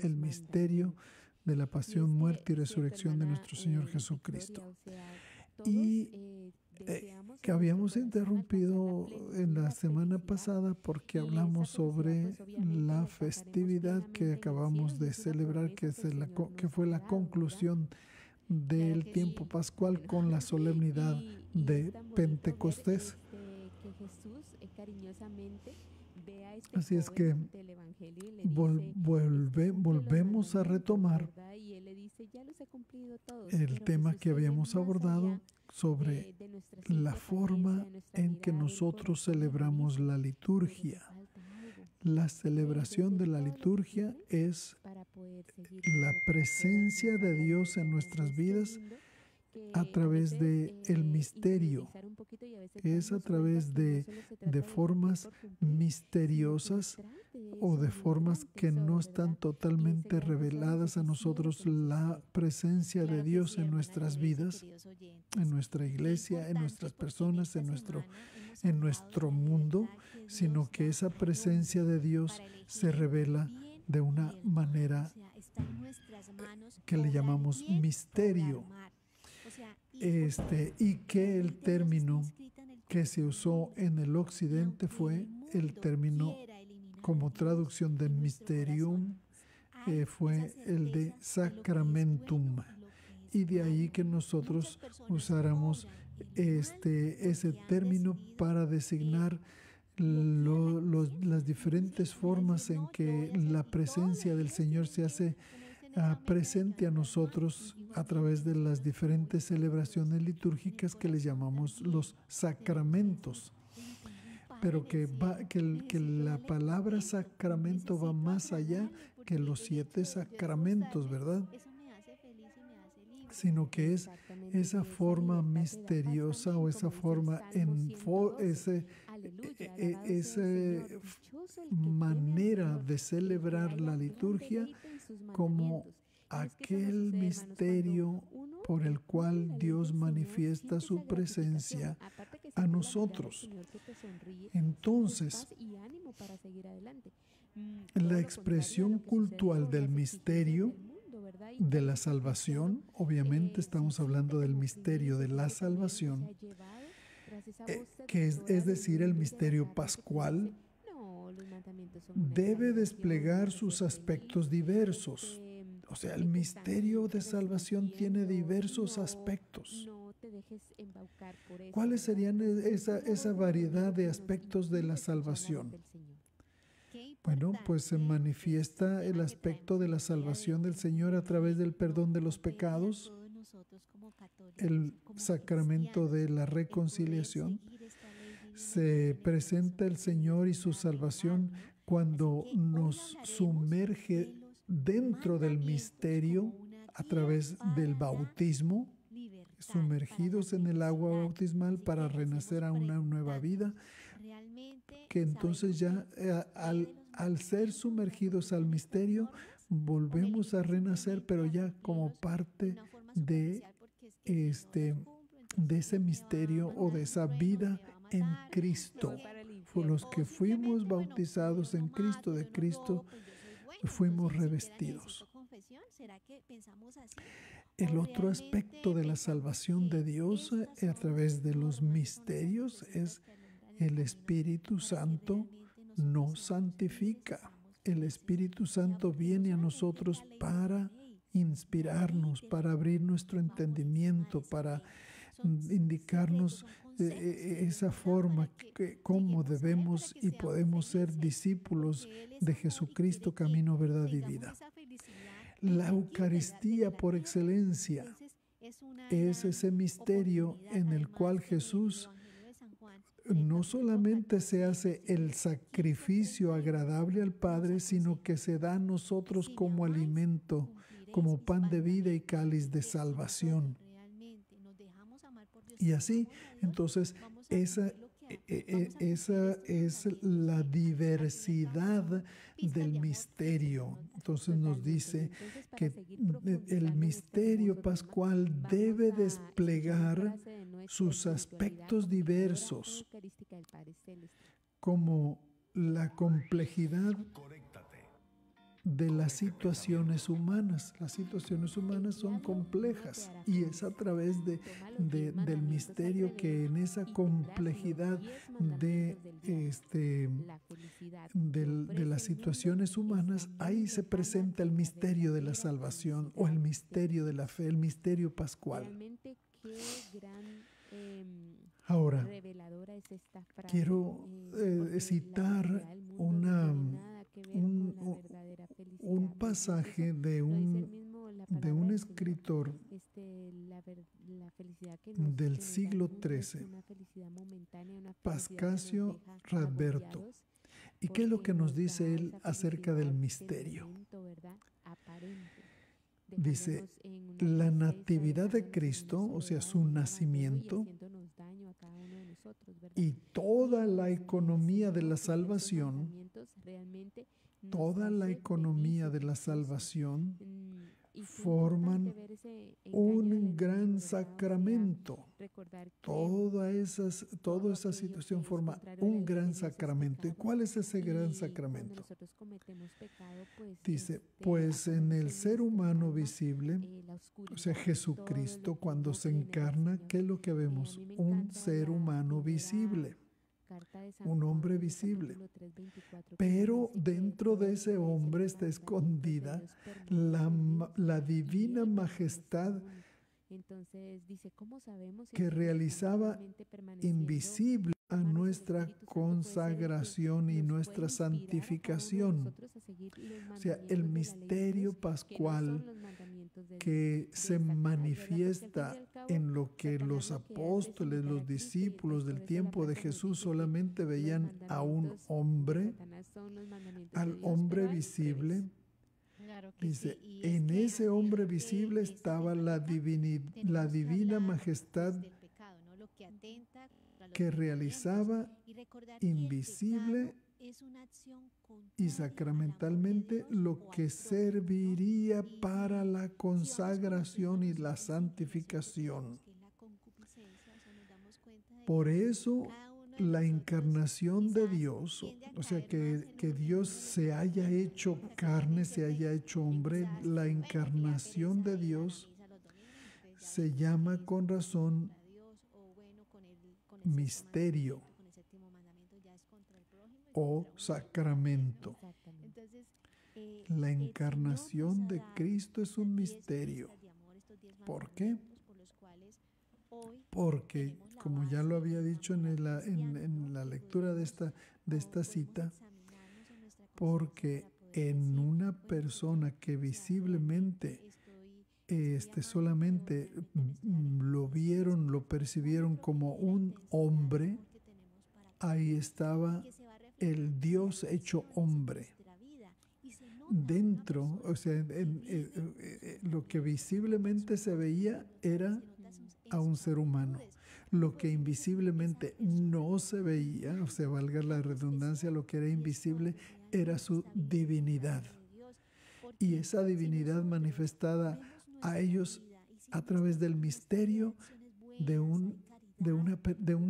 el misterio de la pasión, muerte y resurrección de nuestro Señor Jesucristo. Y que habíamos interrumpido en la semana pasada porque hablamos sobre la festividad que acabamos de celebrar, que fue la conclusión del tiempo pascual con la solemnidad de Pentecostés. Así es que volvemos a retomar el tema que habíamos abordado sobre la forma en que nosotros celebramos la liturgia. La celebración de la liturgia es la presencia de Dios en nuestras vidas a través del misterio. Es a través de formas misteriosas o de formas que no están totalmente reveladas a nosotros la presencia de Dios en nuestras vidas, en nuestra iglesia, en nuestras personas, en nuestro mundo, sino que esa presencia de Dios se revela de una manera que le llamamos misterio. Y que el término que se usó en el occidente fue el término como traducción de mysterium, fue el de sacramentum, y de ahí que nosotros usáramos ese término para designar las diferentes formas en que la presencia del Señor se hace presente a nosotros a través de las diferentes celebraciones litúrgicas que les llamamos los sacramentos. Pero que la palabra sacramento va más allá que los 7 sacramentos, ¿verdad? Sino que es esa forma misteriosa o esa forma, esa manera de celebrar la liturgia como aquel misterio por el cual Dios manifiesta su presencia a nosotros. Entonces, la expresión cultural del misterio de la salvación, obviamente estamos hablando del misterio de la salvación, que es decir, el misterio pascual, debe desplegar sus aspectos diversos. O sea, el misterio de salvación tiene diversos aspectos. ¿Cuáles serían esa variedad de aspectos de la salvación? Bueno, pues se manifiesta el aspecto de la salvación del Señor a través del perdón de los pecados, el sacramento de la reconciliación. Se presenta el Señor y su salvación cuando nos sumerge dentro del misterio a través del bautismo, sumergidos en el agua bautismal para renacer a una nueva vida, que entonces ya al ser sumergidos al misterio volvemos a renacer, pero ya como parte de ese misterio o de esa vida en Cristo. Los que fuimos bautizados en Cristo, de Cristo fuimos revestidos. El otro aspecto de la salvación de Dios a través de los misterios es el Espíritu Santo nos santifica. El Espíritu Santo viene a nosotros para inspirarnos, para abrir nuestro entendimiento, para indicarnos esa forma, cómo debemos y podemos ser discípulos de Jesucristo, camino, verdad y vida. La Eucaristía por excelencia es ese misterio en el cual Jesús no solamente se hace el sacrificio agradable al Padre, sino que se da a nosotros como alimento, como pan de vida y cáliz de salvación. Y así, entonces, esa es la diversidad del misterio. Entonces nos dice que el misterio pascual debe desplegar sus aspectos diversos, como la complejidad de las situaciones humanas. Las situaciones humanas son complejas y es a través del misterio que en esa complejidad de las situaciones humanas, ahí se presenta el misterio de la salvación o el misterio de la fe, el misterio pascual. Ahora, quiero citar un pasaje de un escritor del siglo XIII, Pascasio Radberto. ¿Y qué es lo que nos dice él acerca del misterio? Dice, la natividad de Cristo, o sea, su nacimiento, y toda la economía de la salvación, forman un gran sacramento. Toda esa situación forma un gran sacramento. ¿Y cuál es ese gran sacramento? Dice, pues en el ser humano visible, o sea, Jesucristo, cuando se encarna, ¿qué es lo que vemos? Un ser humano visible, un hombre visible. Pero dentro de ese hombre está escondida la divina majestad que realizaba invisible a nuestra consagración y nuestra santificación. O sea, el misterio pascual que se manifiesta en lo que los apóstoles, los discípulos del tiempo de Jesús solamente veían a un hombre, al hombre visible. Dice, en ese hombre visible estaba la divina majestad que realizaba invisible y sacramentalmente lo que serviría para la consagración y la santificación. Por eso, la encarnación de Dios, o sea, que Dios se haya hecho carne, se haya hecho hombre, la encarnación de Dios se llama con razón misterio o sacramento. La encarnación de Cristo es un misterio. ¿Por qué? Porque, como ya lo había dicho en la lectura de esta cita, porque en una persona que visiblemente solamente lo percibieron como un hombre, ahí estaba el Dios hecho hombre. Dentro, o sea, lo que visiblemente se veía era a un ser humano. Lo que invisiblemente no se veía, o sea, valga la redundancia, lo que era invisible era su divinidad. Y esa divinidad manifestada a ellos a través del misterio de un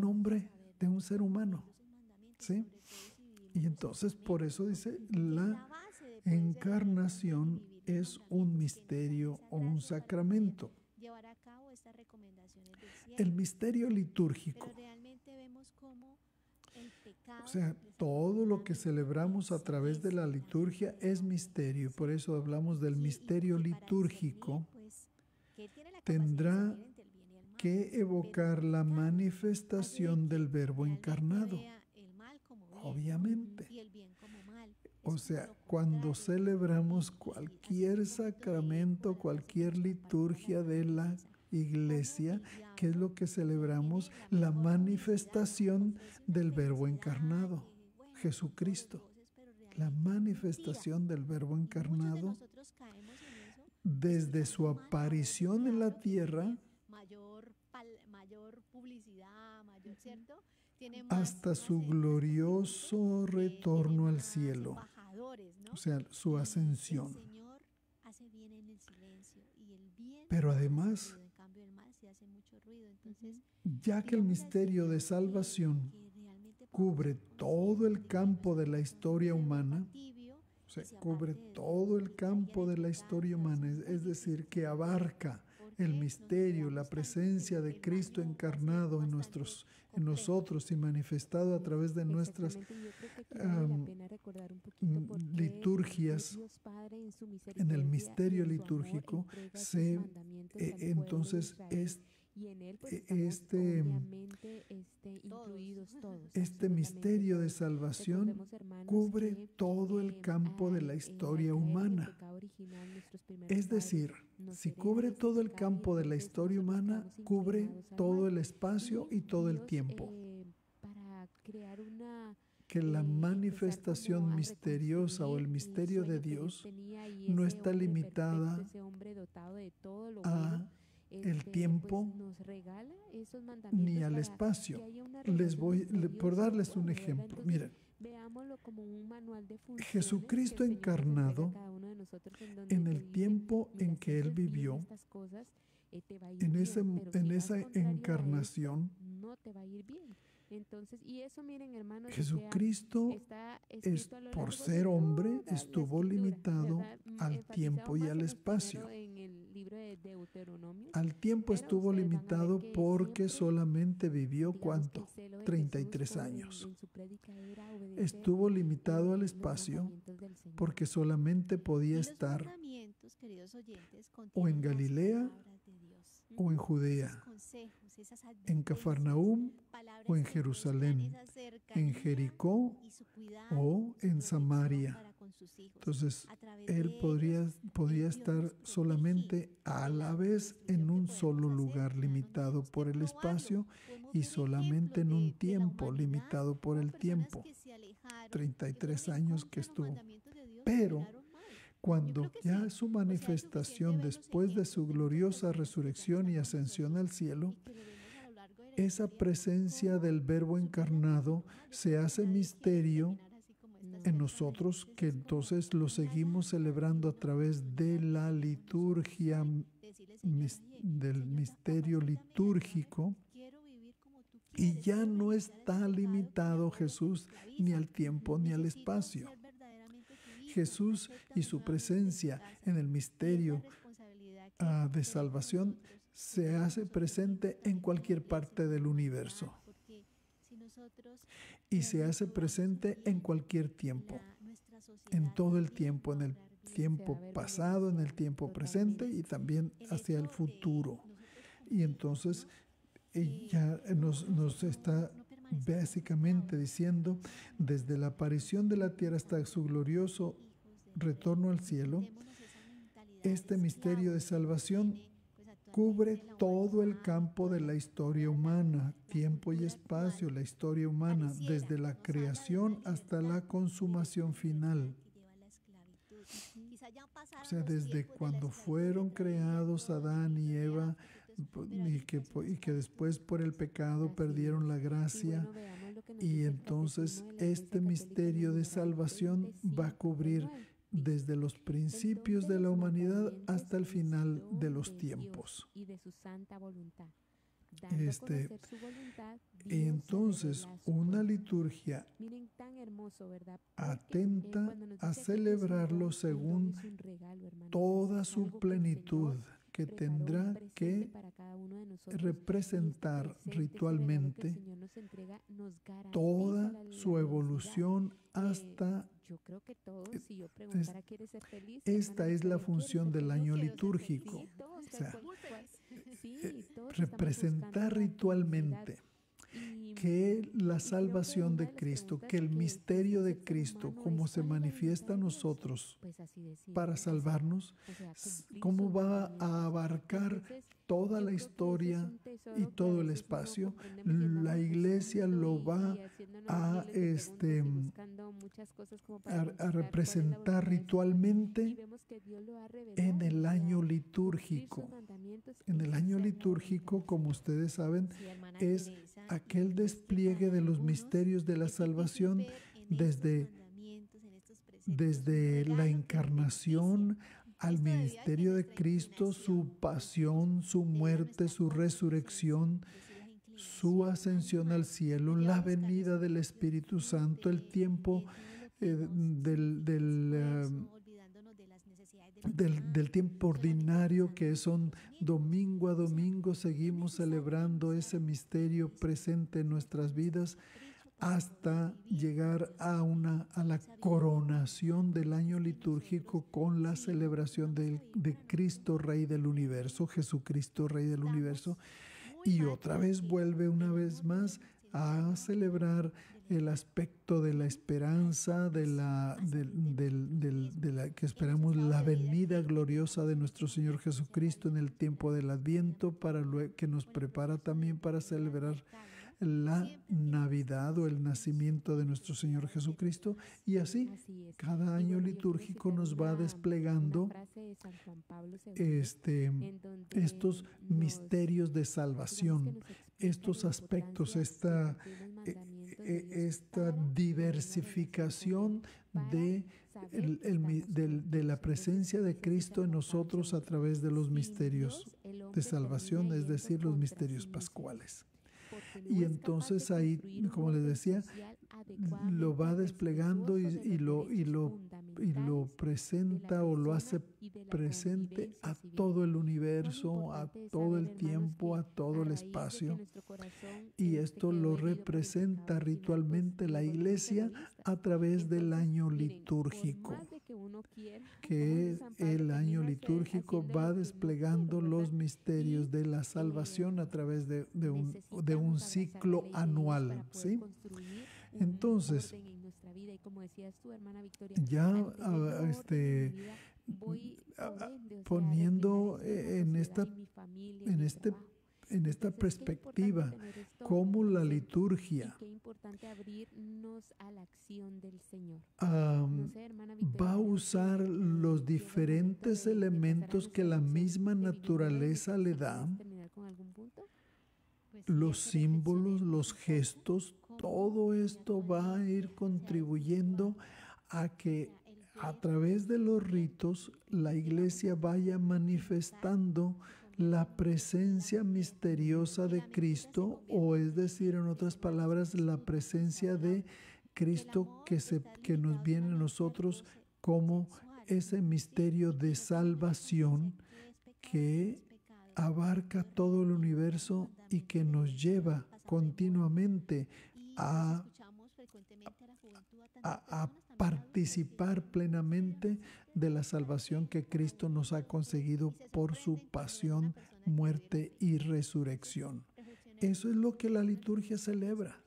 hombre, de un ser humano. ¿Sí? Y entonces por eso dice, la encarnación es un misterio o un sacramento. El misterio litúrgico, o sea, todo lo que celebramos a través de la liturgia es misterio. Por eso hablamos del misterio litúrgico. Tendrá que evocar la manifestación del Verbo encarnado. Obviamente. O sea, cuando celebramos cualquier sacramento, cualquier liturgia de la Iglesia, ¿qué es lo que celebramos? La manifestación del Verbo encarnado, Jesucristo. La manifestación del Verbo encarnado desde su aparición en la tierra hasta su glorioso retorno al cielo, o sea, su ascensión. Pero además, ya que el misterio de salvación cubre todo el campo de la historia humana, O sea, cubre todo el campo de la historia humana, es decir, que abarca el misterio, la presencia de Cristo encarnado en nosotros y manifestado a través de nuestras liturgias. En el misterio litúrgico entonces este misterio de salvación cubre todo el campo de la historia humana. Es decir, si cubre todo el campo de la historia humana, cubre todo el espacio y todo el tiempo. Que la manifestación misteriosa o el misterio de Dios no está limitada a el tiempo ni al espacio. Por darles un ejemplo, miren, Jesucristo encarnado, en el tiempo en que Él vivió, en esa encarnación, Jesucristo, por ser hombre, estuvo limitado al tiempo y al espacio. Al tiempo estuvo limitado porque solamente vivió, ¿cuánto? 33 años. Estuvo limitado al espacio porque solamente podía estar o en Galilea o en Judea, en Cafarnaúm o en Jerusalén, en Jericó o en Samaria. Entonces, él podía estar solamente a la vez en un solo lugar limitado por el espacio y solamente en un tiempo limitado por el tiempo. 33 años que estuvo. Pero cuando ya su manifestación después de su gloriosa resurrección y ascensión al cielo, esa presencia del Verbo encarnado se hace misterio en nosotros, que entonces lo seguimos celebrando a través de la liturgia, del misterio litúrgico, y ya no está limitado Jesús ni al tiempo ni al espacio. Jesús y su presencia en el misterio de salvación se hace presente en cualquier parte del universo y se hace presente en cualquier tiempo, en todo el tiempo, en el tiempo pasado, en el tiempo presente y también hacia el futuro. Y entonces ya nos está básicamente diciendo, desde la aparición de la tierra hasta su glorioso retorno al cielo, este misterio de salvación cubre todo el campo de la historia humana, tiempo y espacio, la historia humana, desde la creación hasta la consumación final. O sea, desde cuando fueron creados Adán y Eva, y que después por el pecado perdieron la gracia, y entonces este misterio de salvación va a cubrir desde los principios de la humanidad hasta el final de los tiempos. Entonces, una liturgia atenta a celebrarlo según toda su plenitud, que tendrá que representar ritualmente toda su evolución hasta... Esta es la función del año litúrgico, o sea, representar ritualmente que la salvación de Cristo, que el misterio de Cristo, cómo se manifiesta a nosotros para salvarnos, cómo va a abarcar toda la historia y todo el espacio. La iglesia lo va a representar ritualmente en el año litúrgico. En el año litúrgico, como ustedes saben, es aquel despliegue de los misterios de la salvación desde la encarnación al ministerio de Cristo, su pasión, su muerte, su resurrección, su ascensión al cielo, la venida del Espíritu Santo, el tiempo del tiempo ordinario, que son domingo a domingo, seguimos celebrando ese misterio presente en nuestras vidas hasta llegar a la coronación del año litúrgico con la celebración de Cristo Rey del Universo, Jesucristo Rey del Universo, y otra vez vuelve una vez más a celebrar el aspecto de la esperanza, de la que esperamos la venida gloriosa de nuestro Señor Jesucristo en el tiempo del Adviento, que nos prepara también para celebrar la Navidad o el nacimiento de nuestro Señor Jesucristo. Y así, cada año litúrgico nos va desplegando estos misterios de salvación, estos aspectos, esta diversificación de la presencia de Cristo en nosotros a través de los misterios de salvación, es decir, los misterios pascuales. Y entonces ahí, como les decía, lo va desplegando y lo presenta o lo hace presente a todo el universo, a todo el tiempo, a todo el espacio. Y esto lo representa ritualmente la Iglesia a través del año litúrgico, que el año litúrgico va desplegando los misterios de la salvación a través de un ciclo anual, ¿sí? Entonces, ya poniendo en esta perspectiva cómo la liturgia va a usar los diferentes elementos que la misma naturaleza le da, los símbolos, los gestos, todo esto va a ir contribuyendo a que a través de los ritos la Iglesia vaya manifestando la presencia misteriosa de Cristo, o es decir, en otras palabras, la presencia de Cristo que nos viene a nosotros como ese misterio de salvación que abarca todo el universo y que nos lleva continuamente a participar plenamente de la salvación que Cristo nos ha conseguido por su pasión, muerte y resurrección. Eso es lo que la liturgia celebra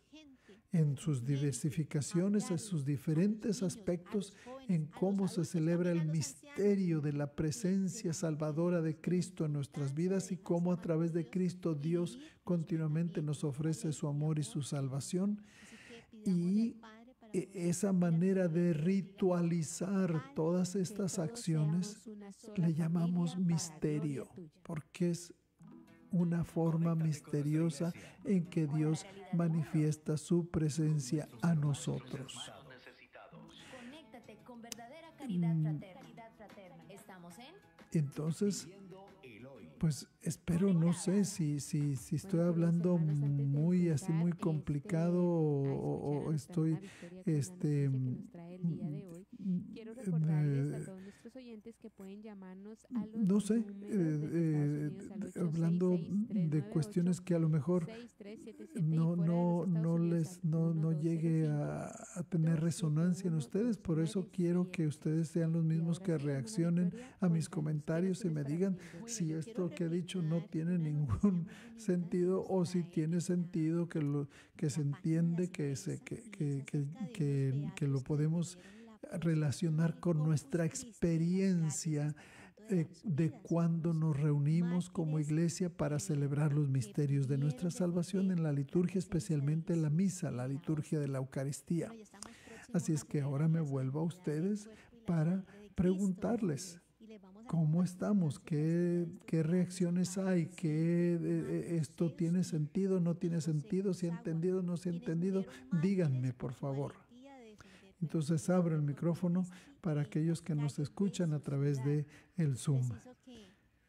en sus diversificaciones, en sus diferentes aspectos, en cómo se celebra el misterio de la presencia salvadora de Cristo en nuestras vidas y cómo a través de Cristo Dios continuamente nos ofrece su amor y su salvación. Y esa manera de ritualizar todas estas acciones le llamamos misterio, porque es una forma misteriosa en que Dios manifiesta su presencia a nosotros. Entonces, pues espero, no sé si estoy hablando muy complicado o estoy no sé, hablando de cuestiones que a lo mejor no llegue a tener resonancia en ustedes. Por eso quiero que ustedes sean los mismos que reaccionen a mis comentarios y me digan si esto que he dicho no tiene ningún sentido o si tiene sentido, que se entiende, que lo podemos relacionar con nuestra experiencia de cuando nos reunimos como iglesia para celebrar los misterios de nuestra salvación en la liturgia, especialmente en la misa, la liturgia de la Eucaristía. Así es que ahora me vuelvo a ustedes para preguntarles cómo estamos, qué reacciones hay, esto tiene sentido, no tiene sentido, si ha entendido, no se ha entendido. Díganme, por favor. Entonces abro el micrófono para aquellos que nos escuchan a través de el Zoom.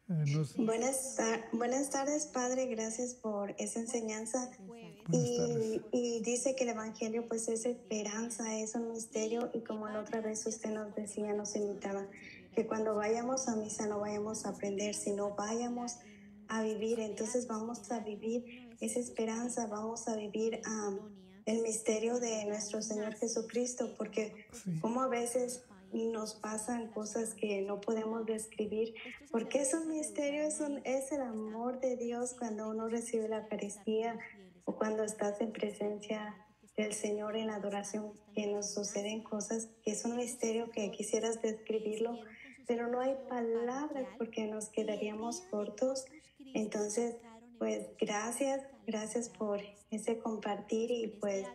Buenas tardes, Padre. Gracias por esa enseñanza. Buenas tardes. Y dice que el Evangelio pues es esperanza, es un misterio, y como la otra vez usted nos decía, nos invitaba, que cuando vayamos a misa no vayamos a aprender, sino vayamos a vivir. Entonces vamos a vivir esa esperanza, vamos a vivir el misterio de nuestro Señor Jesucristo, porque Sí. como a veces nos pasan cosas que no podemos describir, porque es un misterio, es el amor de Dios cuando uno recibe la Eucaristía o cuando estás en presencia del Señor en la adoración, que nos suceden cosas que es un misterio que quisieras describirlo, pero no hay palabras porque nos quedaríamos cortos. Entonces, pues gracias por ese compartir, y pues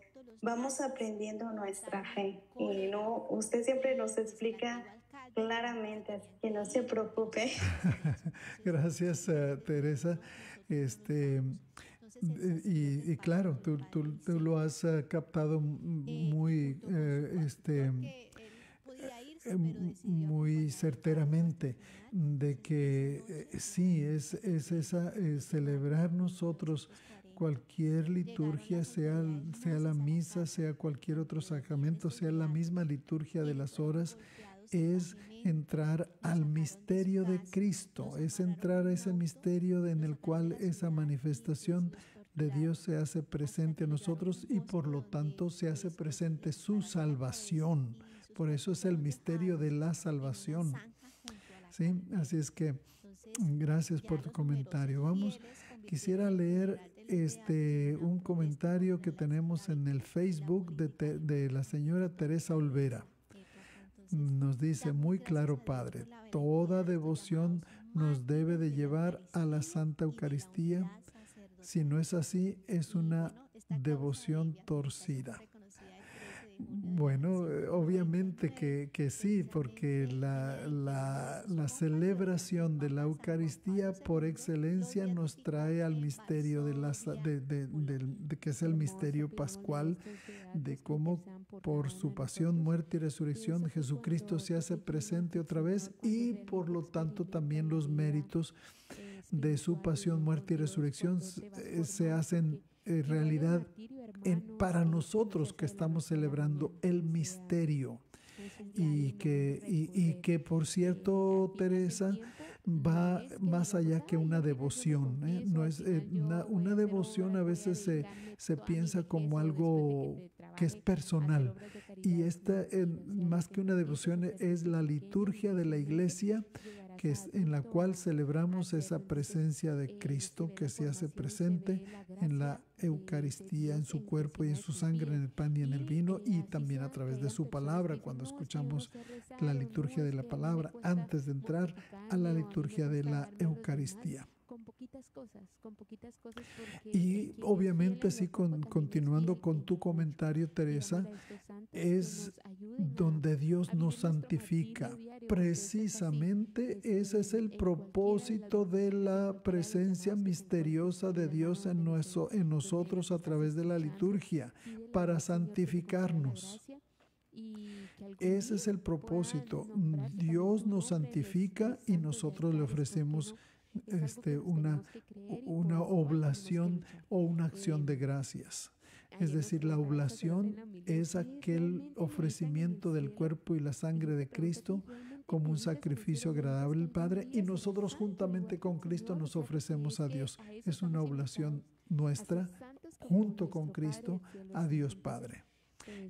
vamos aprendiendo nuestra fe. Y no, usted siempre nos explica claramente, así que no se preocupe. Gracias, Teresa. Este, y claro, tú lo has captado muy, muy certeramente, de que sí, es esa, celebrar nosotros cualquier liturgia, sea la misa, sea cualquier otro sacramento, sea la misma liturgia de las horas, es entrar al misterio de Cristo, es entrar a ese misterio en el cual esa manifestación de Dios se hace presente a nosotros y por lo tanto se hace presente su salvación. Por eso es el misterio de la salvación. ¿Sí? Así es que gracias por tu comentario. Quisiera leer un comentario que tenemos en el Facebook de la señora Teresa Olvera. Nos dice: muy claro, Padre, toda devoción nos debe de llevar a la Santa Eucaristía. Si no es así, es una devoción torcida. Bueno, obviamente que sí, porque la celebración de la Eucaristía por excelencia nos trae al misterio de que es el misterio pascual, de cómo por su pasión, muerte y resurrección Jesucristo se hace presente otra vez, y por lo tanto también los méritos de su pasión, muerte y resurrección se hacen realidad para nosotros que estamos celebrando el misterio. Y que por cierto, Teresa, va más allá que una devoción, ¿eh? No es, una devoción a veces se piensa como algo que es personal, y esta, más que una devoción, es la liturgia de la Iglesia, que es en la cual celebramos esa presencia de Cristo que se hace presente en la Eucaristía, en su cuerpo y en su sangre, en el pan y en el vino, y también a través de su palabra, cuando escuchamos la liturgia de la palabra antes de entrar a la liturgia de la Eucaristía. Y obviamente, sí, continuando con tu comentario, Teresa, es donde Dios nos santifica. Precisamente ese es el propósito de la presencia misteriosa de Dios en nosotros a través de la liturgia, para santificarnos. Ese es el propósito. Dios nos santifica y nosotros le ofrecemos una oblación o una acción de gracias. Es decir, la oblación es aquel ofrecimiento del cuerpo y la sangre de Cristo como un sacrificio agradable al Padre, y nosotros juntamente con Cristo nos ofrecemos a Dios. Es una oblación nuestra junto con Cristo a Dios Padre.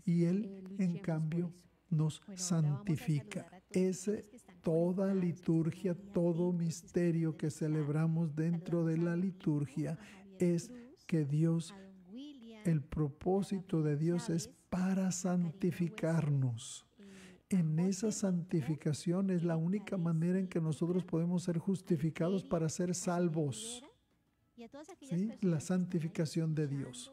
Y Él, en cambio, nos santifica. Toda liturgia, todo misterio que celebramos dentro de la liturgia es que Dios, el propósito de Dios es para santificarnos. En esa santificación es la única manera en que nosotros podemos ser justificados para ser salvos. ¿Sí? La santificación de Dios.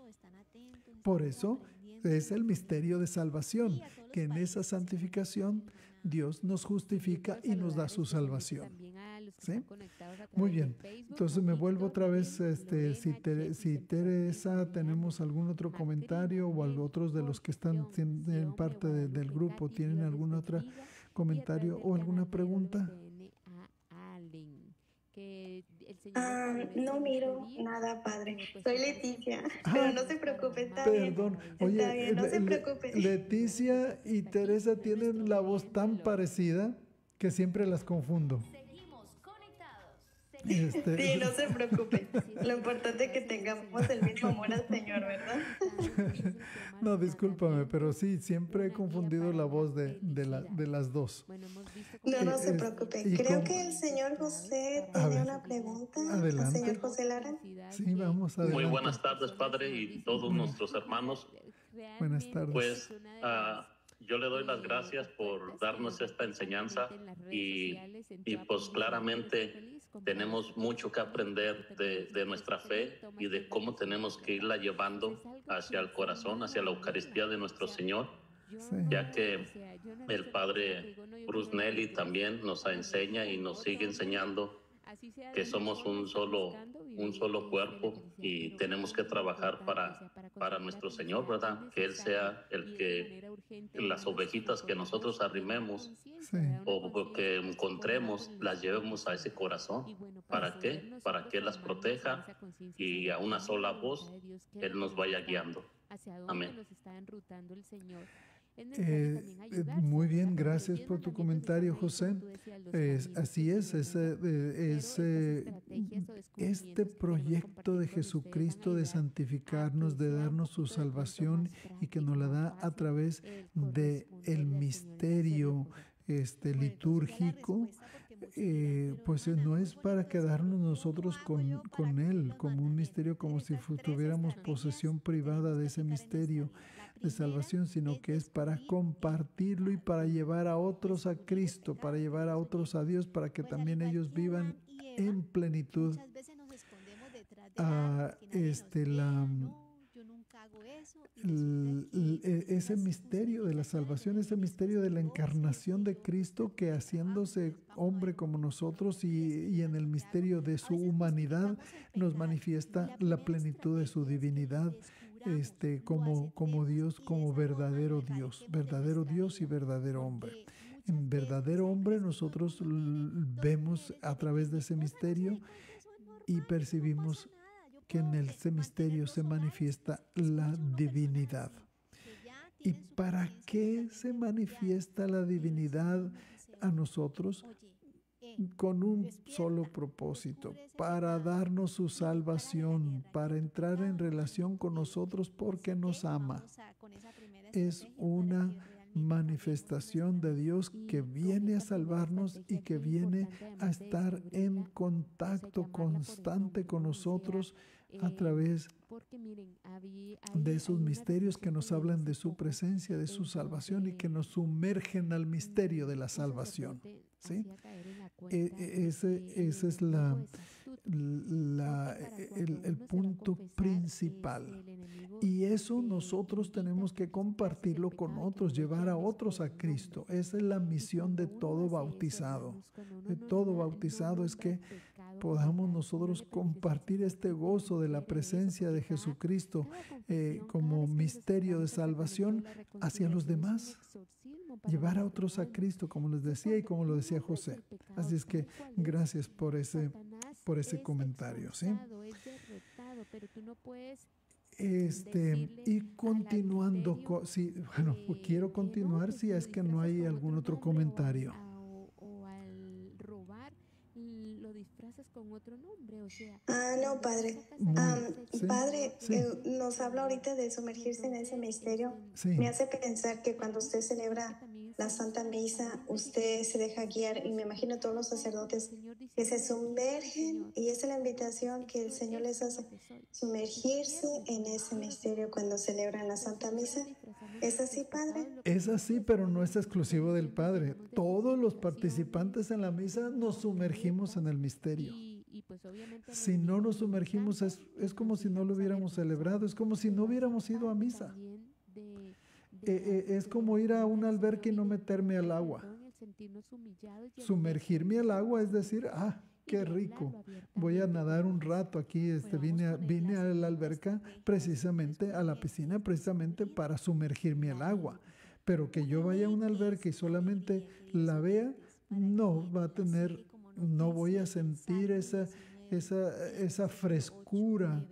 Por eso es el misterio de salvación, que en esa santificación Dios nos justifica y nos da su salvación. ¿Sí? Muy bien. Entonces me vuelvo otra vez, si Teresa, tenemos algún otro comentario, o otros de los que están en parte del grupo tienen algún otro comentario o alguna pregunta. No miro nada, Padre. Soy Leticia, pero Ah, no se preocupe, está bien. perdón. Está Oye, bien, no se preocupe. Leticia y Teresa tienen la voz tan parecida que siempre las confundo. Este, Sí, no se preocupe. Lo importante es que tengamos el mismo amor al Señor, ¿verdad? no, discúlpame, pero sí, siempre he confundido la voz de las dos. No se Es- preocupe. y Creo con, que el señor José a tiene ver, una pregunta. El señor adelante. José Lara. Sí, vamos, Muy adelante. buenas tardes, Padre, y todos Buenas, nuestros hermanos. buenas tardes. Pues yo le doy las gracias por darnos esta enseñanza y pues claramente tenemos mucho que aprender de nuestra fe y de cómo tenemos que irla llevando hacia el corazón, hacia la Eucaristía de nuestro Señor, Sí. ya que el Padre Bruce Nelly también nos enseña y nos sigue enseñando que somos un solo cuerpo y tenemos que trabajar para nuestro Señor, ¿verdad? Que Él sea el que las ovejitas que nosotros arrimemos Sí. o que encontremos, las llevemos a ese corazón. ¿Para qué? Para que Él las proteja y a una sola voz Él nos vaya guiando. Amén. Muy bien, gracias por tu comentario, José. Así es, este proyecto de Jesucristo de santificarnos, de darnos su salvación y que nos la da a través de el misterio litúrgico, pues no es para quedarnos nosotros con Él como un misterio, como si tuviéramos posesión privada de ese misterio de salvación, sino que es para compartirlo y para llevar a otros a Cristo, para llevar a otros a Dios, para que también ellos vivan en plenitud ese misterio de la salvación, ese misterio de la encarnación de Cristo, que haciéndose hombre como nosotros y en el misterio de su humanidad nos manifiesta la plenitud de su divinidad, como Dios, como verdadero Dios y verdadero hombre. En verdadero hombre nosotros vemos a través de ese misterio y percibimos que en ese misterio se manifiesta la divinidad. ¿Y para qué se manifiesta la divinidad a nosotros? Con un solo propósito, para darnos su salvación, para entrar en relación con nosotros porque nos ama. Es una manifestación de Dios que viene a salvarnos y que viene a estar en contacto constante con nosotros a través de esos misterios que nos hablan de su presencia, de su salvación y que nos sumergen al misterio de la salvación. ¿Sí? Ese es el punto principal. Y eso nosotros tenemos que compartirlo con otros, llevar a otros a Cristo. Esa es la misión de todo bautizado. De todo bautizado es que podamos nosotros compartir este gozo de la presencia de Jesucristo como misterio de salvación hacia los demás. Llevar a otros a Cristo, como les decía y como lo decía José. Así es que gracias por ese comentario, ¿sí? Y continuando, quiero continuar si es que no hay algún otro comentario. No, Padre. Padre, nos habla ahorita de sumergirse en ese misterio. Sí. Me hace pensar que cuando usted celebra la Santa Misa, usted se deja guiar, y me imagino todos los sacerdotes que se sumergen, y esa es la invitación que el Señor les hace, sumergirse en ese misterio cuando celebran la Santa Misa. ¿Es así, Padre? Es así, pero no es exclusivo del Padre. Todos los participantes en la misa nos sumergimos en el misterio. Si no nos sumergimos, es como si no lo hubiéramos celebrado, es como si no hubiéramos ido a misa. Es como ir a un alberca y no meterme al agua. Sumergirme al agua es decir, qué rico, voy a nadar un rato aquí. Vine a la alberca precisamente, a la piscina precisamente para sumergirme al agua. Pero que yo vaya a una alberca y solamente la vea, no voy a sentir esa frescura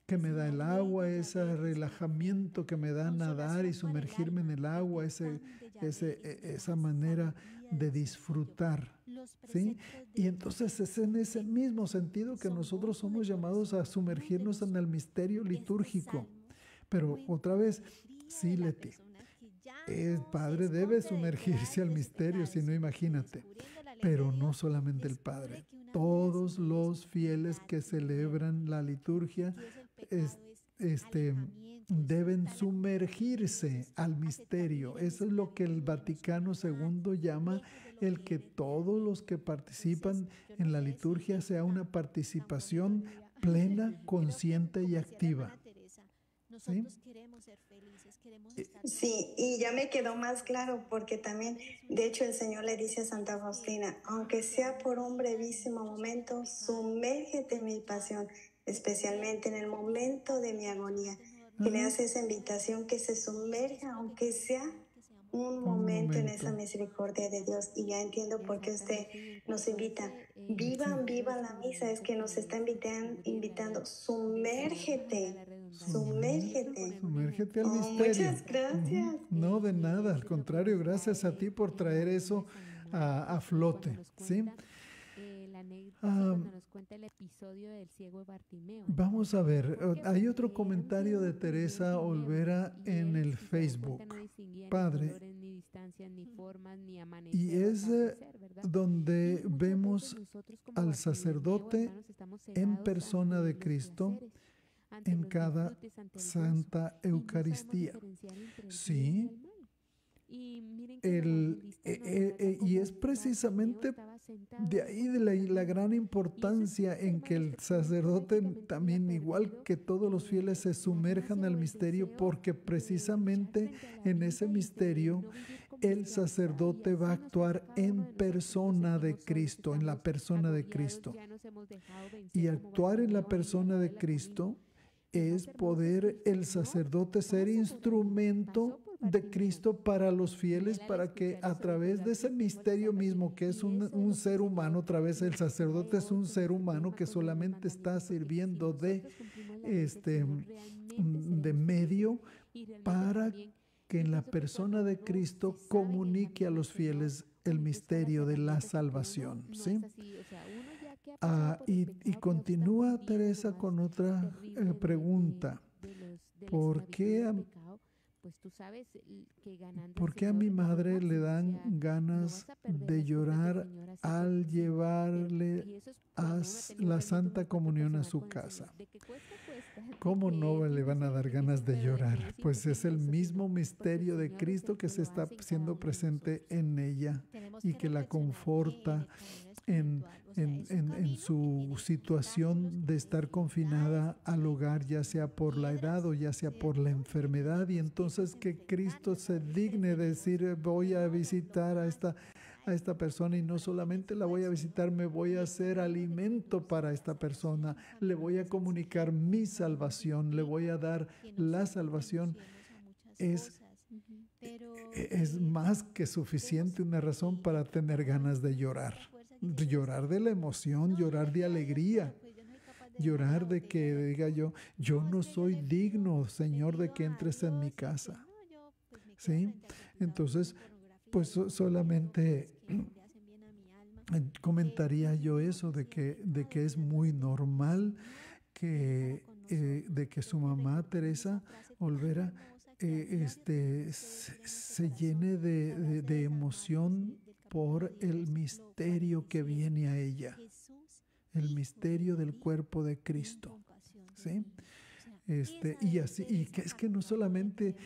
que me da el agua, ese relajamiento que me da nadar y sumergirme en el agua, esa manera de disfrutar, ¿sí? Y entonces es en ese mismo sentido que nosotros somos llamados a sumergirnos en el misterio litúrgico. Pero otra vez, sí, Leti, el Padre debe sumergirse al misterio, si no, imagínate. Pero no solamente el Padre. Todos los fieles que celebran la liturgia deben sumergirse al misterio. Eso es lo que el Vaticano II llama el que todos los que participan en la liturgia sea una participación plena, consciente y activa. ¿Sí? Sí, y ya me quedó más claro porque también, de hecho, el Señor le dice a Santa Faustina, aunque sea por un brevísimo momento, sumérgete en mi pasión, especialmente en el momento de mi agonía. Que le hace esa invitación que se sumerja, aunque sea un momento en esa misericordia de Dios. Y ya entiendo por qué usted nos invita. Vivan la misa, es que nos está invitando. Sumérgete. Sumérgete al misterio. Muchas gracias. No, de nada, al contrario, gracias a ti por traer eso a flote, ¿sí? Vamos a ver, hay otro comentario de Teresa Olvera en el Facebook, Padre, y es donde vemos al sacerdote en persona de Cristo en cada Santa Eucaristía. Sí, y es precisamente de ahí de la gran importancia en que el sacerdote también, igual que todos los fieles, se sumerjan al misterio, porque precisamente en ese misterio el sacerdote va a actuar en persona de Cristo, en la persona de Cristo. Y actuar en la persona de Cristo es poder el sacerdote ser instrumento de Cristo para los fieles, para que a través de ese misterio mismo, que es un ser humano, otra vez el sacerdote es un ser humano que solamente está sirviendo de medio para que en la persona de Cristo comunique a los fieles el misterio de la salvación, ¿sí? Y continúa Teresa con otra pregunta. ¿Por qué a mi madre le dan ganas de llorar al llevarle a la Santa Comunión a su casa? ¿Cómo no le van a dar ganas de llorar? Pues es el mismo misterio de Cristo que se está haciendo presente en ella y que la conforta en su situación de estar confinada al hogar, ya sea por la edad o ya sea por la enfermedad, y entonces que Cristo se digne de decir: voy a visitar a esta persona, y no solamente la voy a visitar, me voy a hacer alimento para esta persona, le voy a comunicar mi salvación, le voy a dar la salvación. Es más que suficiente una razón para tener ganas de llorar. Llorar de la emoción, llorar de alegría, llorar de que diga yo no soy digno, Señor, de que entres en mi casa. ¿Sí? Entonces, pues solamente comentaría yo eso, de que es muy normal de que su mamá, Teresa Olvera, se llene de emoción por el misterio que viene a ella, el misterio del cuerpo de Cristo, ¿sí? Y así, y que es que no solamente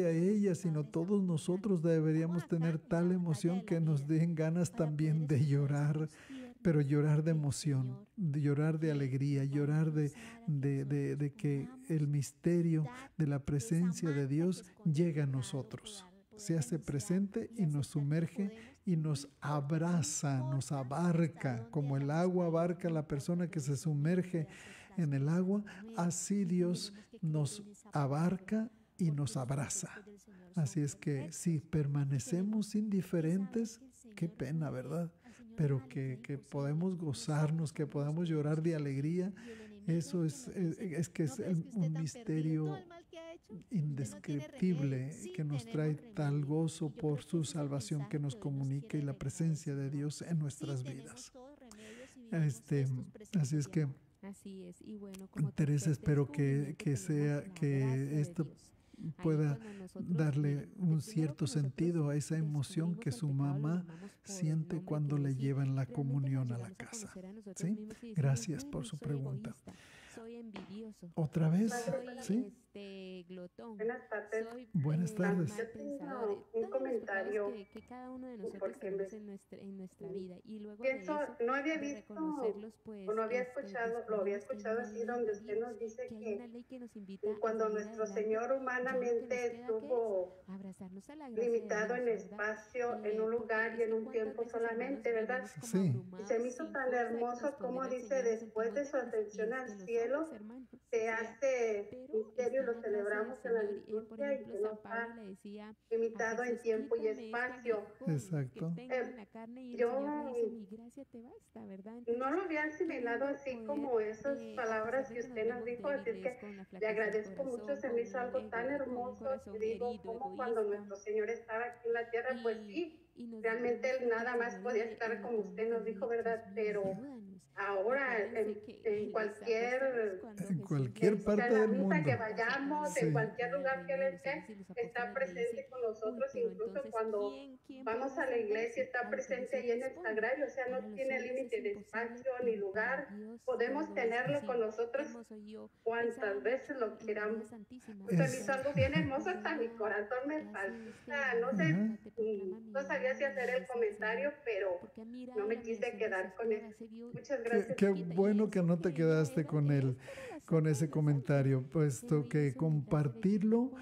a ella, sino todos nosotros deberíamos tener tal emoción que nos den ganas también de llorar, pero llorar de emoción, de llorar de alegría, llorar de que el misterio de la presencia de Dios llega a nosotros, se hace presente y nos sumerge y nos abraza, nos abarca, como el agua abarca a la persona que se sumerge en el agua, así Dios nos abarca y nos abraza. Así es que si permanecemos indiferentes, qué pena, ¿verdad? pero que podemos gozarnos, que podamos llorar de alegría. Eso es que es un misterio indescriptible que nos trae tal gozo por su salvación que nos comunica y la presencia de Dios en nuestras vidas. Así es que, Teresa, espero que esto pueda darle un cierto sentido a esa emoción que su mamá siente cuando le llevan la comunión a la casa. ¿Sí? Gracias por su pregunta. ¿Otra vez? ¿Sí? Buenas tardes. Buenas tardes. Yo tengo un comentario porque pienso, no había visto o no había escuchado, lo había escuchado así donde usted nos dice que cuando nuestro Señor humanamente estuvo limitado en espacio, en un lugar y en un tiempo solamente, ¿verdad? Sí. Y se me hizo tan hermoso como dice, después de su ascensión al cielo, se hace misterio, lo celebramos en la liturgia y que no está limitado en tiempo y espacio. Exacto. Yo no lo había asimilado así como esas palabras que usted nos dijo, así es que le agradezco mucho, se me hizo algo tan hermoso, que digo, como cuando nuestro Señor estaba aquí en la tierra, pues sí, realmente Él nada más podía estar como usted nos dijo, ¿verdad? Pero ahora en cualquier parte del mundo que vayamos, en cualquier lugar que Él esté, está presente con nosotros, incluso cuando vamos a la iglesia, está presente ahí en el sagrario, o sea, no tiene límite de espacio ni lugar, podemos tenerlo con nosotros cuantas veces lo queramos. Se me hizo algo bien hermoso, hasta mi corazón me palpita, no sé, no sabía si hacer el comentario, pero no me quise quedar con él. Muchas gracias. Qué bueno que no te quedaste con ese comentario, puesto que compartirlo,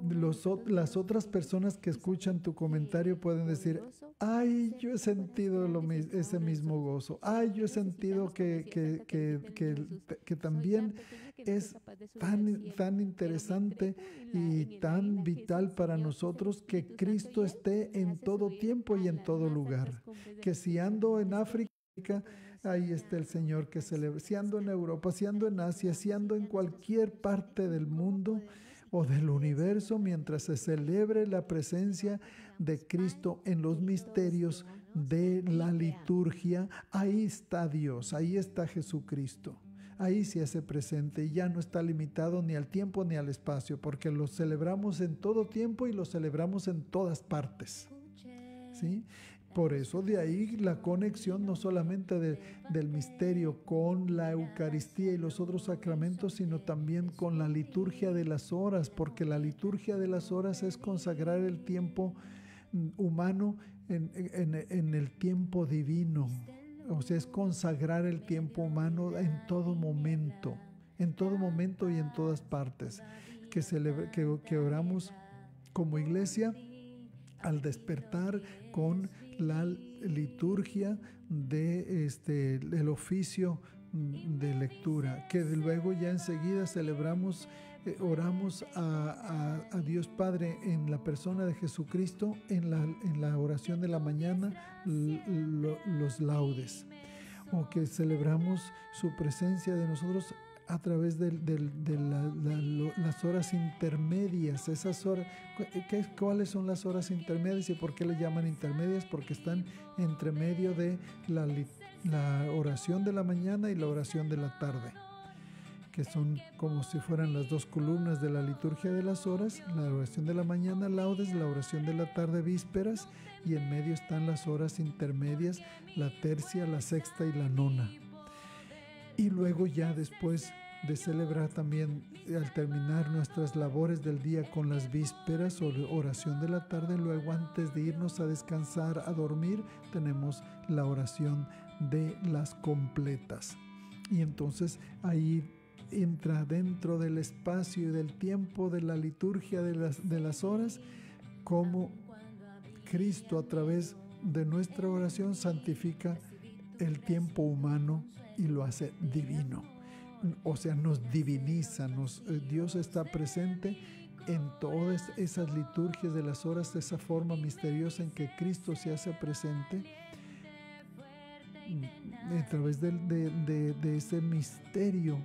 las otras personas que escuchan tu comentario pueden decir, ay, yo he sentido ese mismo gozo, ay, yo he sentido que también es tan interesante y tan vital para nosotros que Cristo esté en todo tiempo y en todo lugar, que si ando en África, ahí está el Señor que celebra, si ando en Europa, si ando en Asia, si ando en cualquier parte del mundo o del universo, mientras se celebre la presencia de Cristo en los misterios de la liturgia, ahí está Dios, ahí está Jesucristo. Ahí se hace presente y ya no está limitado ni al tiempo ni al espacio, porque lo celebramos en todo tiempo y lo celebramos en todas partes. ¿Sí? Por eso de ahí la conexión no solamente del misterio con la Eucaristía y los otros sacramentos, sino también con la liturgia de las horas, porque la liturgia de las horas es consagrar el tiempo humano en el tiempo divino. O sea, es consagrar el tiempo humano en todo momento y en todas partes. Que oramos como iglesia al despertar con la liturgia del oficio de lectura, que luego ya enseguida celebramos, oramos a Dios Padre en la persona de Jesucristo, en la oración de la mañana, los laudes, o que celebramos su presencia de nosotros a través de las horas intermedias. Esas horas, ¿cuáles son las horas intermedias y por qué le llaman intermedias? Porque están entre medio de la oración de la mañana y la oración de la tarde, que son como si fueran las dos columnas de la liturgia de las horas: la oración de la mañana, laudes; la oración de la tarde, vísperas; y en medio están las horas intermedias, la tercia, la sexta y la nona. Y luego ya después de celebrar también, al terminar nuestras labores del día con las vísperas o oración de la tarde, luego antes de irnos a descansar, a dormir, tenemos la oración de las completas. Y entonces ahí entra dentro del espacio y del tiempo de la liturgia de las horas, como Cristo a través de nuestra oración santifica el tiempo humano y lo hace divino. O sea, nos diviniza, Dios está presente en todas esas liturgias de las horas, de esa forma misteriosa en que Cristo se hace presente a través de ese misterio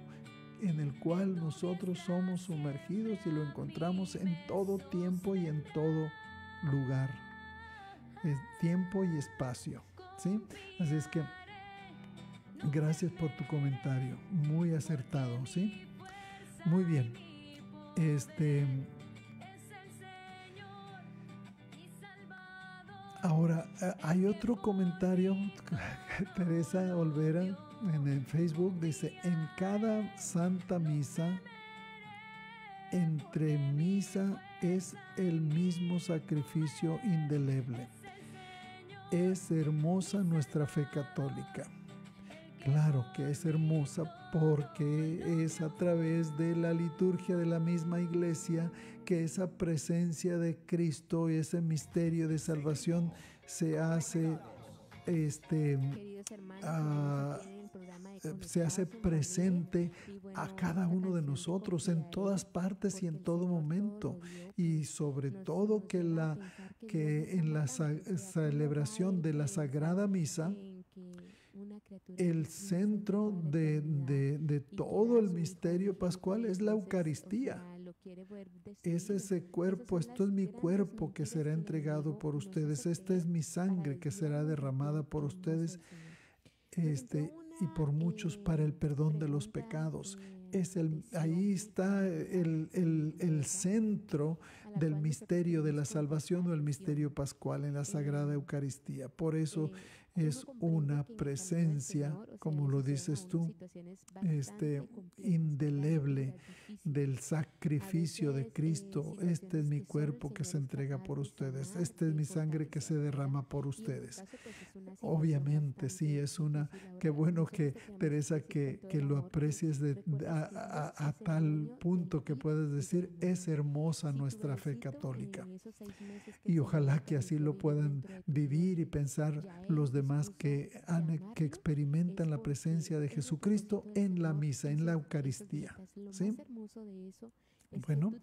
en el cual nosotros somos sumergidos y lo encontramos en todo tiempo y en todo lugar, tiempo y espacio, ¿sí? Así es que gracias por tu comentario, muy acertado, ¿sí? Muy bien. Ahora, hay otro comentario. Teresa Olvera en el Facebook dice: en cada Santa Misa, entre misa es el mismo sacrificio indeleble. Es hermosa nuestra fe católica. Claro que es hermosa porque es a través de la liturgia de la misma iglesia que esa presencia de Cristo y ese misterio de salvación se hace presente a cada uno de nosotros en todas partes y en todo momento, y sobre todo que en la celebración de la Sagrada Misa, el centro de todo el misterio pascual es la Eucaristía. Es ese cuerpo, esto es mi cuerpo que será entregado por ustedes, esta es mi sangre que será derramada por ustedes y por muchos para el perdón de los pecados. Ahí está el centro del misterio de la salvación o el misterio pascual en la Sagrada Eucaristía. Por eso es una presencia, como lo dices tú, indeleble del sacrificio de Cristo. Este es mi cuerpo que se entrega por ustedes. Esta es mi sangre que se derrama por ustedes. Obviamente, sí, qué bueno que, Teresa, que lo aprecies a tal punto que puedes decir, es hermosa nuestra fe católica. Y ojalá que así lo puedan vivir y pensar los demás que experimentan la presencia de Jesucristo en la misa, en la Eucaristía, ¿sí? Bueno,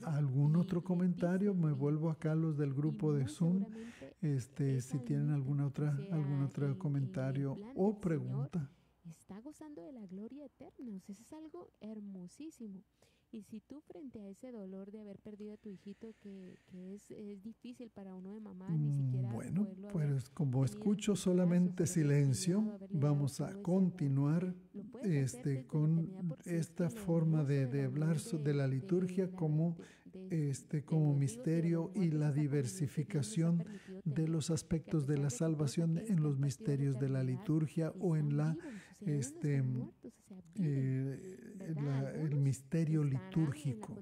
¿algún otro comentario? Me vuelvo acá a los del grupo de Zoom, si tienen algún otro comentario o pregunta. Está gozando de la gloria eterna, o sea, eso es algo hermosísimo. Y si tú, frente a ese dolor de haber perdido a tu hijito, que es difícil para uno de mamá, ni siquiera bueno, pues como escucho solamente silencio, vamos a continuar con esta forma de hablar de la liturgia como misterio y la diversificación de los aspectos de la salvación en los misterios de la liturgia o en el misterio litúrgico,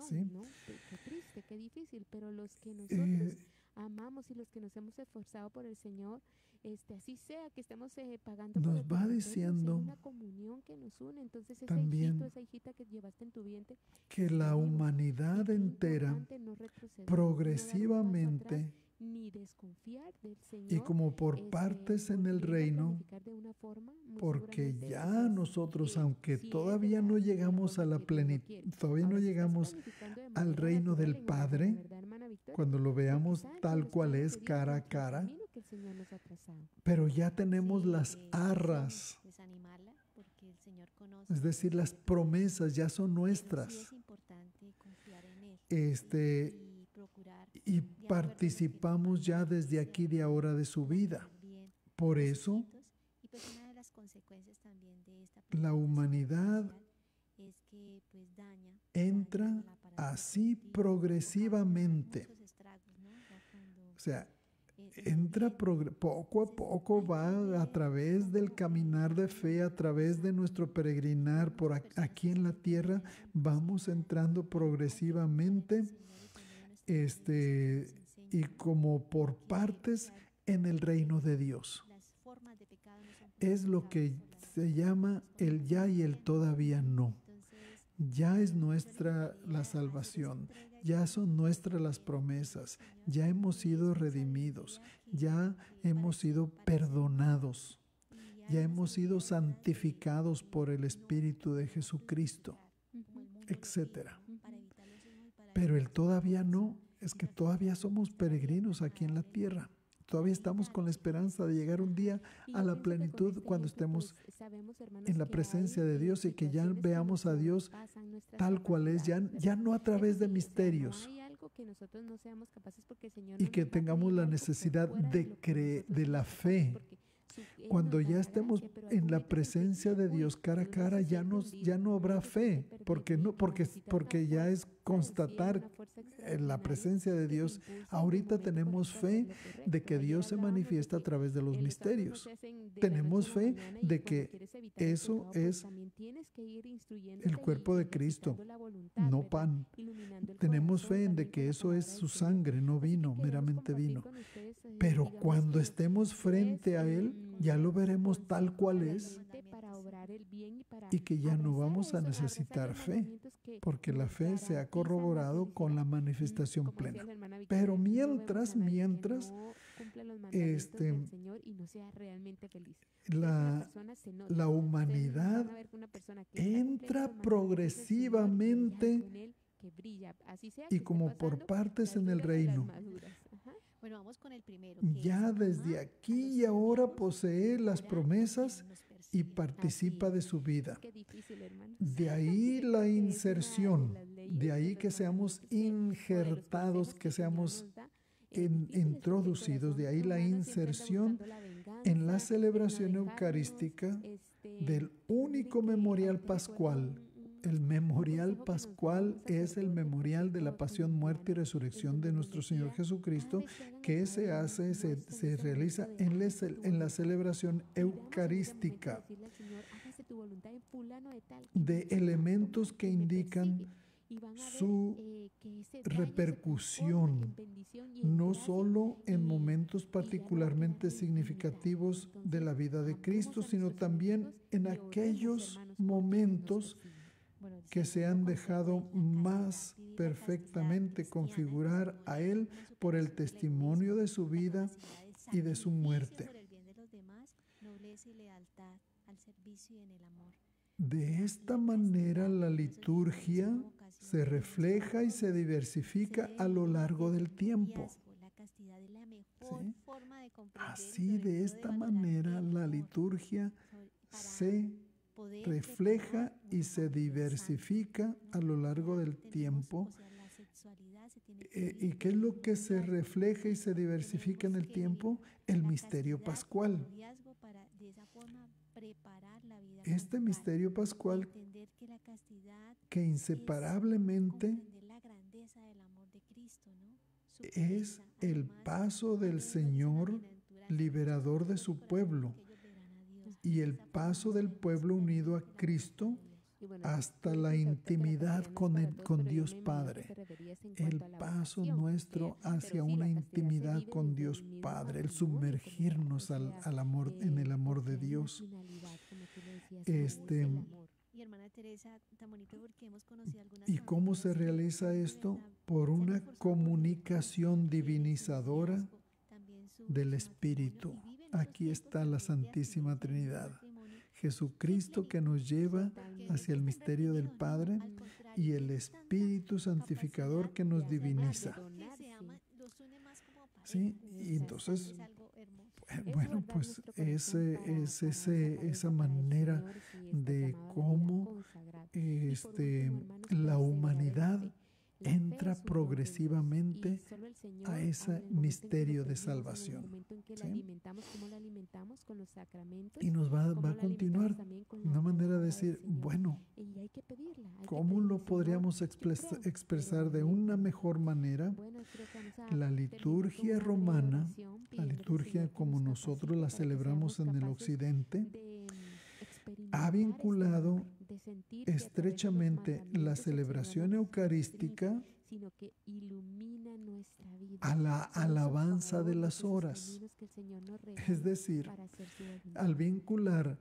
¿sí? Qué triste, qué difícil, pero los que nosotros amamos y los que nos hemos esforzado por el Señor, así sea que estemos pagando nos va diciendo una comunión que nos une. Entonces también esa hijita que llevaste en tu vientre, que la humanidad entera progresivamente ni desconfiar del Señor, y como por partes en el reino, porque ya nosotros, aunque todavía no llegamos a la plenitud, todavía no llegamos al reino del Padre, cuando lo veamos tal cual es, cara a cara, pero ya tenemos las arras, es decir, las promesas ya son nuestras. Y participamos ya desde aquí de ahora de su vida. Por eso, la humanidad entra así progresivamente. O sea, entra poco a poco, va a través del caminar de fe, a través de nuestro peregrinar por aquí en la tierra, vamos entrando progresivamente y como por partes en el reino de Dios. Es lo que se llama el ya y el todavía no. Ya es nuestra la salvación, ya son nuestras las promesas, ya hemos sido redimidos, ya hemos sido perdonados, ya hemos sido santificados por el Espíritu de Jesucristo, etc. Pero el todavía no, es que todavía somos peregrinos aquí en la tierra. todavía estamos con la esperanza de llegar un día a la plenitud cuando estemos en la presencia de Dios y que ya veamos a Dios tal cual es, ya no a través de misterios, y que tengamos la necesidad de la fe. Cuando ya estemos en la presencia de Dios cara a cara, ya no habrá fe, porque ya es constatar en la presencia de Dios. Ahorita tenemos fe de que Dios se manifiesta a través de los misterios. Tenemos fe de que eso es el cuerpo de Cristo, no pan. Tenemos fe en de que eso es su sangre, no vino, meramente vino. Pero cuando estemos frente a Él, ya lo veremos tal cual es, y que ya no vamos a necesitar fe, porque la fe se ha corroborado con la manifestación plena. Pero mientras la humanidad entra progresivamente y como por partes en el reino. Bueno, vamos con el primero. Ya desde aquí y ahora posee las promesas y participa de su vida. De ahí la inserción, de ahí que seamos injertados, que seamos introducidos, de ahí la inserción en la celebración eucarística del único memorial pascual. El memorial pascual es el memorial de la pasión, muerte y resurrección de nuestro Señor Jesucristo, que se realiza en la celebración eucarística, de elementos que indican su repercusión, no solo en momentos particularmente significativos de la vida de Cristo, sino también en aquellos momentos que se han dejado más perfectamente configurar a Él por el testimonio de su vida y de su muerte. De esta manera la liturgia se refleja y se diversifica a lo largo del tiempo. ¿Sí? Así, de esta manera la liturgia se refleja y se diversifica a lo largo del tiempo. ¿Y qué es lo que se refleja y se diversifica en el tiempo? El misterio pascual. Este misterio pascual que inseparablemente es el paso del Señor liberador de su pueblo y el paso del pueblo unido a Cristo hasta la intimidad con Dios Padre. El paso nuestro hacia una intimidad con Dios Padre, el sumergirnos al amor, en el amor de Dios. ¿Y cómo se realiza esto? Por una comunicación divinizadora del Espíritu. Aquí está la Santísima Trinidad. Jesucristo que nos lleva hacia el misterio del Padre y el Espíritu santificador que nos diviniza. ¿Sí? Y entonces, bueno, pues esa manera de cómo la humanidad entra progresivamente a ese misterio de salvación. ¿Sí? Y nos va a continuar una manera de decir, bueno, ¿cómo lo podríamos expresar de una mejor manera? La liturgia romana, la liturgia como nosotros la celebramos en el occidente, ha vinculado estrechamente la celebración eucarística a la alabanza de las horas. Es decir, al vincular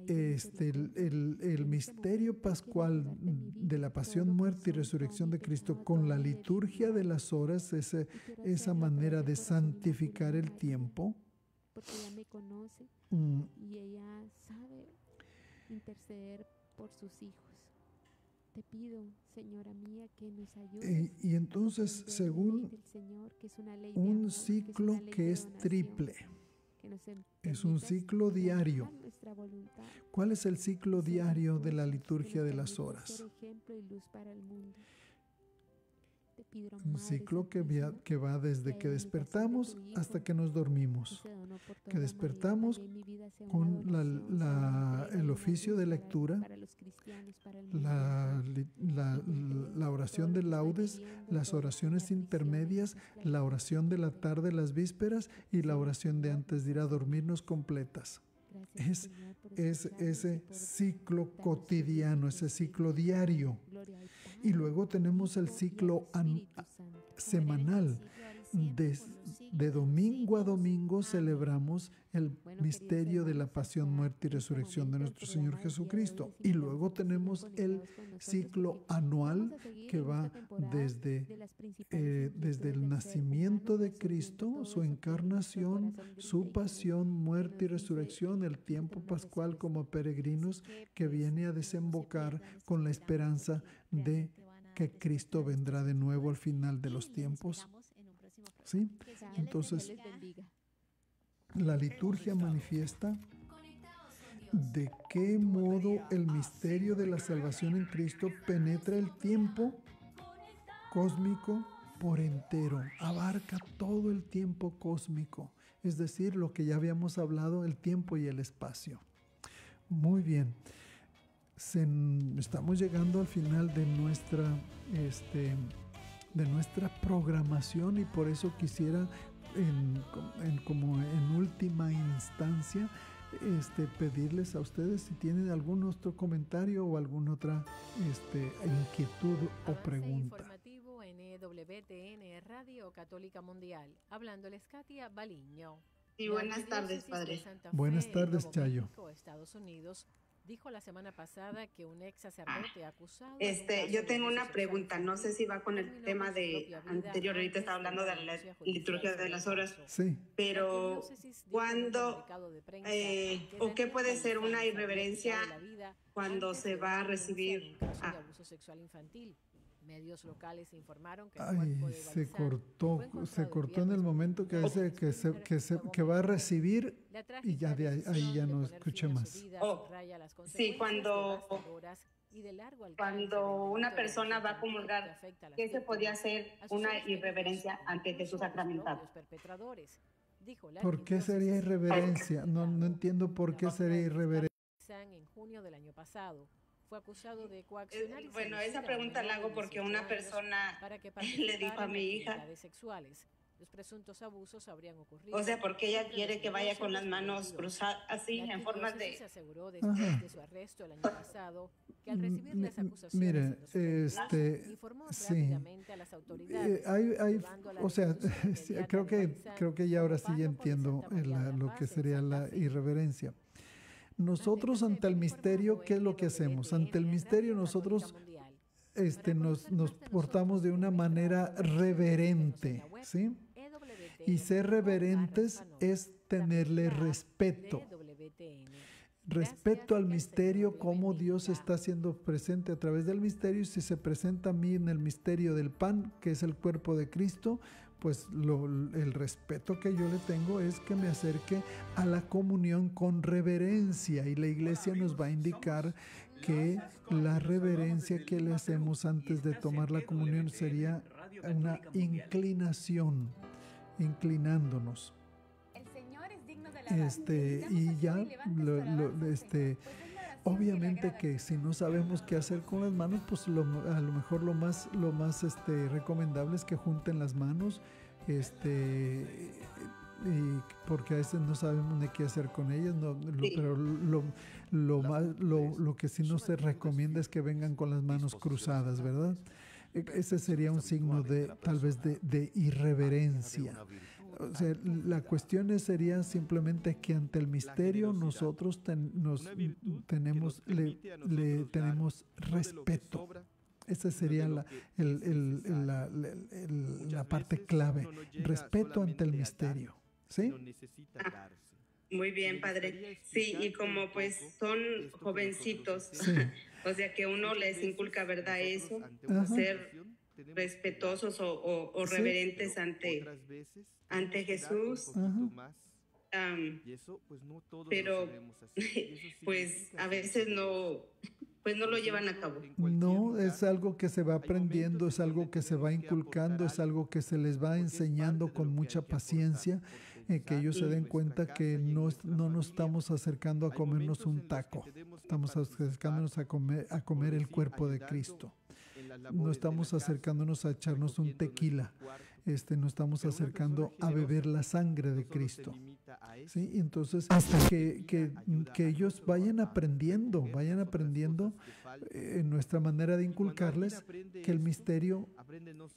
el misterio pascual de la pasión, muerte y resurrección de Cristo con la liturgia de las horas, esa manera de santificar el tiempo, porque ella me conoce y ella sabe interceder por sus hijos. te pido, Señora mía, que nos ayudes. Y entonces, según un ciclo que es triple, es un ciclo diario. ¿Cuál es el ciclo diario de la liturgia de las horas? Un ciclo que va desde que despertamos hasta que nos dormimos. Que despertamos con el oficio de lectura, la oración de laudes, las oraciones intermedias, la oración de la tarde, las vísperas y la oración de antes de ir a dormirnos completas. Es ese ciclo cotidiano, ese ciclo diario. Y luego tenemos el ciclo semanal. De domingo a domingo celebramos el misterio de la pasión, muerte y resurrección de nuestro Señor Jesucristo. Y luego tenemos el ciclo anual que va desde el nacimiento de Cristo, su encarnación, su pasión, muerte y resurrección, el tiempo pascual como peregrinos que viene a desembocar con la esperanza de que Cristo vendrá de nuevo al final de los tiempos. ¿Sí? Entonces, la liturgia manifiesta de qué modo el misterio de la salvación en Cristo penetra el tiempo cósmico por entero, abarca todo el tiempo cósmico, es decir, lo que ya habíamos hablado, el tiempo y el espacio. Muy bien. Estamos llegando al final de nuestra programación y por eso quisiera como en última instancia pedirles a ustedes si tienen algún otro comentario o alguna otra inquietud o pregunta. Informativo en EWTN Radio Católica Mundial. Hablándoles Katia Baliño. Sí, buenas tardes, padre. Buenas tardes, Chayo. Estados Unidos dijo la semana pasada que un ex sacerdote acusado... Yo tengo una pregunta, no sé si va con el tema de anterior, ahorita estaba hablando de la liturgia de las horas, sí. Pero ¿cuándo o qué puede ser una irreverencia cuando se va a recibir abuso sexual infantil? Medios locales informaron que se cortó en el momento que dice que va a recibir y ya de ahí ya no escuché más. Sí, cuando una persona va a comulgar, ¿qué se podía hacer una irreverencia ante Jesús sacramentado? ¿Por qué sería irreverencia? No entiendo por qué sería irreverencia. En junio del año pasado fue acusado de coaccionar bueno, esa pregunta la hago porque una persona le dijo a mi hija, los presuntos abusos habrían ocurrido. O sea, porque ella quiere que vaya con las manos cruzadas así en forma de... Se aseguró después de su arresto el año pasado que al recibir las acusaciones informó rápidamente a las autoridades. O sea, creo que ya ahora sí ya entiendo lo que sería la irreverencia. Nosotros ante el misterio, ¿qué es lo que hacemos? Ante el misterio nosotros nos portamos de una manera reverente, ¿sí? Y ser reverentes es tenerle respeto. Respeto al misterio, cómo Dios está haciendo presente a través del misterio. Y si se presenta a mí en el misterio del pan, que es el cuerpo de Cristo, pues el respeto que yo le tengo es que me acerque a la comunión con reverencia. Y la iglesia nos va a indicar que la reverencia que le hacemos antes de tomar la comunión sería una inclinación, inclinándonos. Y ya obviamente que si no sabemos qué hacer con las manos, pues a lo mejor lo más recomendable es que junten las manos, porque a veces no sabemos ni qué hacer con ellas, pero lo que sí no se recomienda es que vengan con las manos cruzadas, ¿verdad? Ese sería un signo tal vez de irreverencia. O sea, la cuestión sería simplemente que ante el misterio nosotros tenemos respeto. Esa sería la parte clave. Respeto ante el misterio. ¿Sí? Muy bien, padre. Sí, y como pues son jovencitos, sí. O sea, que uno les inculca, ¿verdad? Eso, ser respetuosos o reverentes ante Jesús. Pero pues a veces no lo llevan a cabo. No, es algo que se va aprendiendo, es algo que se va inculcando, es algo que se les va enseñando con mucha paciencia, que ellos se den cuenta que no nos estamos acercando a comernos un taco, estamos acercándonos a comer el cuerpo de Cristo. No estamos acercándonos a echarnos un tequila, no estamos acercando a beber la sangre de Cristo. ¿Sí? Entonces, hasta que ellos vayan aprendiendo en nuestra manera de inculcarles que el misterio,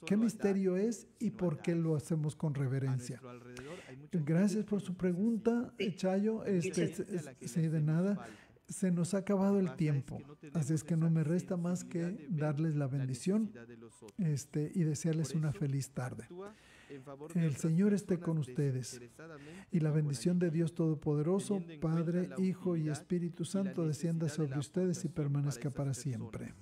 qué misterio es y por qué lo hacemos con reverencia. Gracias por su pregunta, Chayo. Sí, de nada. Se nos ha acabado el tiempo, así es que no me resta más que darles la bendición y desearles una feliz tarde. El Señor esté con ustedes y la bendición de Dios Todopoderoso, Padre, Hijo y Espíritu Santo descienda sobre ustedes y permanezca para siempre.